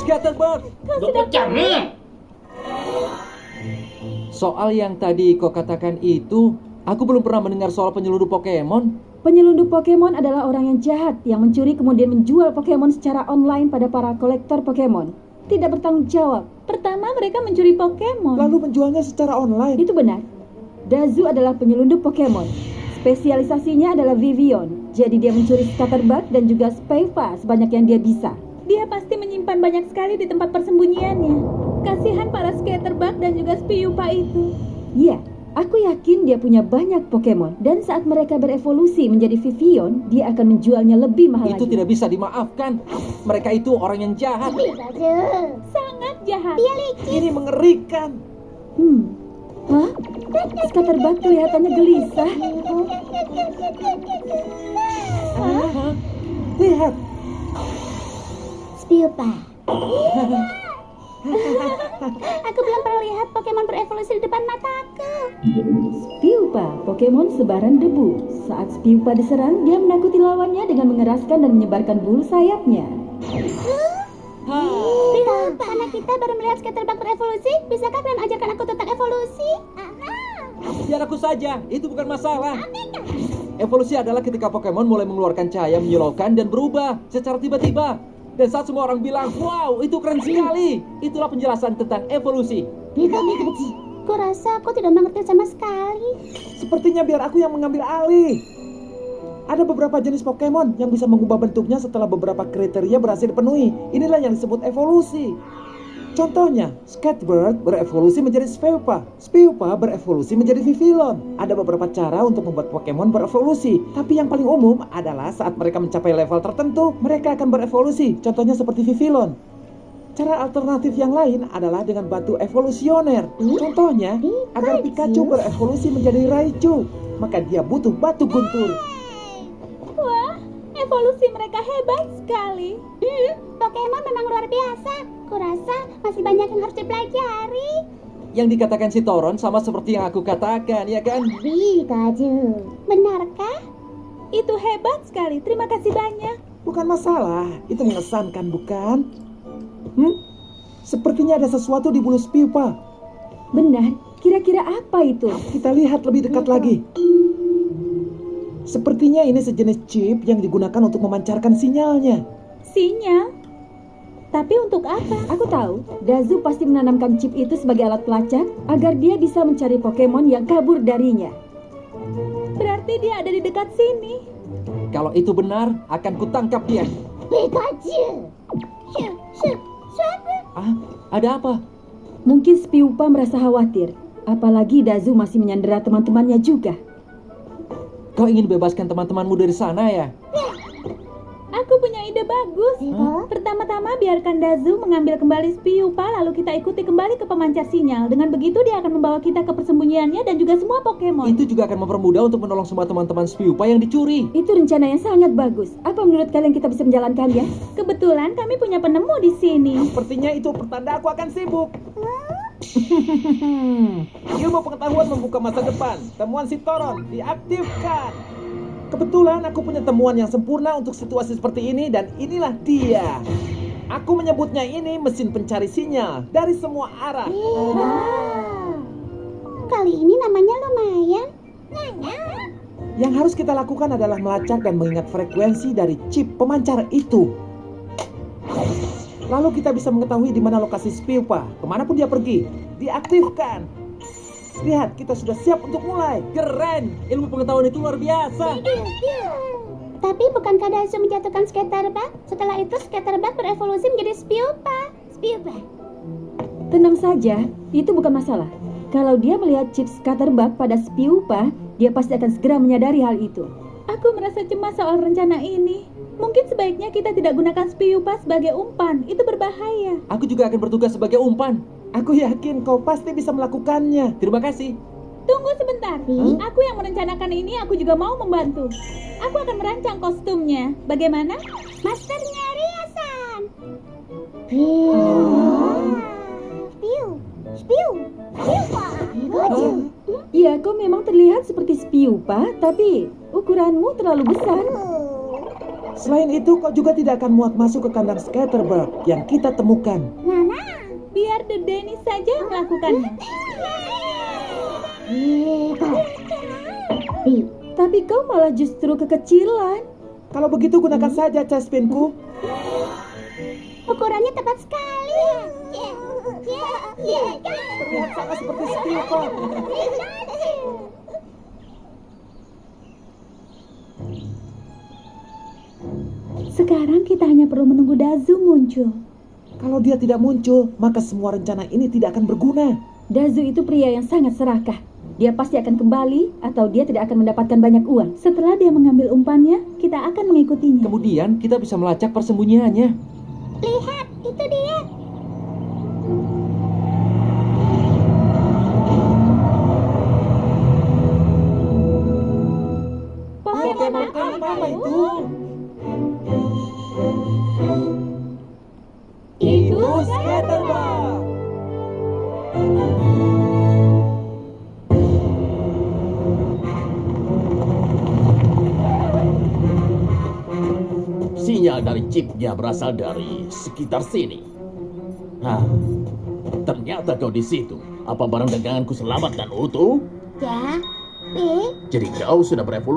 Scatterbug! Soal yang tadi kau katakan itu, aku belum pernah mendengar soal penyelundup Pokemon. Penyelundup Pokemon adalah orang yang jahat yang mencuri kemudian menjual Pokemon secara online pada para kolektor Pokemon. Tidak bertanggung jawab. Pertama mereka mencuri Pokemon. Lalu menjualnya secara online. Itu benar. Dazu adalah penyelundup Pokemon. Spesialisasinya adalah Vivion. Jadi dia mencuri Scatterbug dan juga Spaypa sebanyak yang dia bisa. Dia pasti menyimpan banyak sekali di tempat persembunyiannya. Kasihan para Scatterbug dan juga Spaypa itu. Iya, aku yakin dia punya banyak Pokemon. Dan saat mereka berevolusi menjadi Vivion, dia akan menjualnya lebih mahal Itu lagi. tidak bisa dimaafkan. Mereka itu orang yang jahat. Sangat jahat. Ini mengerikan. Hah? Scatterbug kelihatannya gelisah. Lihat. Spaypa. Aku belum pernah lihat Pokemon berevolusi di depan mataku. Spaypa, Pokemon sebaran debu. Saat Spaypa diserang, dia menakuti lawannya dengan mengeraskan dan menyebarkan bulu sayapnya. Karena kita baru melihat Scatterbug berevolusi, bisakah kalian ajarkan aku tentang evolusi? Biar aku saja, itu bukan masalah. Evolusi adalah ketika Pokemon mulai mengeluarkan cahaya menyilaukan dan berubah secara tiba-tiba. Dan saat semua orang bilang, wow, itu keren sekali. Itulah penjelasan tentang evolusi. Kurasa aku tidak mengerti sama sekali. Sepertinya biar aku yang mengambil alih. Ada beberapa jenis Pokemon yang bisa mengubah bentuknya setelah beberapa kriteria berhasil dipenuhi. Inilah yang disebut evolusi. Contohnya, Scatterbug berevolusi menjadi Spaypa. Spaypa berevolusi menjadi Vivillon. Ada beberapa cara untuk membuat Pokemon berevolusi. Tapi yang paling umum adalah saat mereka mencapai level tertentu, mereka akan berevolusi. Contohnya seperti Vivillon. Cara alternatif yang lain adalah dengan batu evolusioner. Contohnya, agar Pikachu berevolusi menjadi Raichu, maka dia butuh batu guntur. Wah, evolusi mereka hebat sekali. Pokemon memang luar biasa. Kurasa masih banyak yang harus dipelajari. Yang dikatakan si Toron sama seperti yang aku katakan, ya kan? Pikachu. Benarkah? Itu hebat sekali. Terima kasih banyak. Bukan masalah, itu mengesankan bukan? Sepertinya ada sesuatu di bulu Spaypa. Benar, kira-kira apa itu? Kita lihat lebih dekat lagi. Sepertinya ini sejenis chip yang digunakan untuk memancarkan sinyalnya. Sinyal? Tapi untuk apa? Aku tahu, Dazu pasti menanamkan chip itu sebagai alat pelacak agar dia bisa mencari Pokemon yang kabur darinya. Berarti dia ada di dekat sini. Kalau itu benar, akan kutangkap dia. Pikachu. Ah, ada apa? Mungkin Spaypa merasa khawatir, apalagi Dazu masih menyandera teman-temannya juga. Kau ingin bebaskan teman-temanmu dari sana ya? Aku punya ide bagus. Pertama-tama biarkan Dazu mengambil kembali Spaypa, lalu kita ikuti kembali ke pemancar sinyal. Dengan begitu dia akan membawa kita ke persembunyiannya dan juga semua Pokemon. Itu juga akan mempermudah untuk menolong semua teman-teman Spaypa yang dicuri. Itu rencana yang sangat bagus. Apa menurut kalian kita bisa menjalankannya? Kebetulan kami punya penemu di sini. Sepertinya itu pertanda aku akan sibuk. Ilmu pengetahuan membuka masa depan. Temuan si Toron diaktifkan. Kebetulan aku punya temuan yang sempurna untuk situasi seperti ini dan inilah dia. Aku menyebutnya ini mesin pencari sinyal dari semua arah. Kali ini namanya lumayan. Yang harus kita lakukan adalah melacak dan mengingat frekuensi dari chip pemancar itu. Lalu kita bisa mengetahui di mana lokasi Spaypa, kemanapun dia pergi. Diaktifkan. Lihat, kita sudah siap untuk mulai. Keren! Ilmu pengetahuan itu luar biasa. Tapi bukankah Dazu menjatuhkan Scatterbug? Setelah itu Scatterbug berevolusi menjadi Spaypa. Tenang saja, itu bukan masalah. Kalau dia melihat chip Scatterbug pada Spaypa, dia pasti akan segera menyadari hal itu. Aku merasa cemas soal rencana ini. Mungkin sebaiknya kita tidak gunakan Spaypa sebagai umpan. Itu berbahaya. Aku juga akan bertugas sebagai umpan. Aku yakin kau pasti bisa melakukannya. Terima kasih. Tunggu sebentar. Aku yang merencanakan ini, aku juga mau membantu. Aku akan merancang kostumnya. Bagaimana? Masternya riasan. Iya, kau memang terlihat seperti Spaypa, tapi ukuranmu terlalu besar. Selain itu, kau juga tidak akan muat masuk ke kandang Scatterbird yang kita temukan. Nana. Biar The Dennis saja yang melakukannya. Tapi kau malah justru kekecilan. Kalau begitu, gunakan saja chestpinku. Ukurannya tepat sekali. Terlihat sama seperti Spilpot. Sekarang kita hanya perlu menunggu Dazu muncul. Kalau dia tidak muncul, maka semua rencana ini tidak akan berguna. Dazu itu pria yang sangat serakah. Dia pasti akan kembali atau dia tidak akan mendapatkan banyak uang. Setelah dia mengambil umpannya, kita akan mengikutinya. Kemudian kita bisa melacak persembunyiannya. Lihat, itu dia. Pokemon apa itu? Itu Scatterbug. Sinyal dari chipnya berasal dari sekitar sini. Hah, ternyata kau di situ. Apa barang daganganku selamat dan utuh? Ya, Jadi kau sudah berevolusi.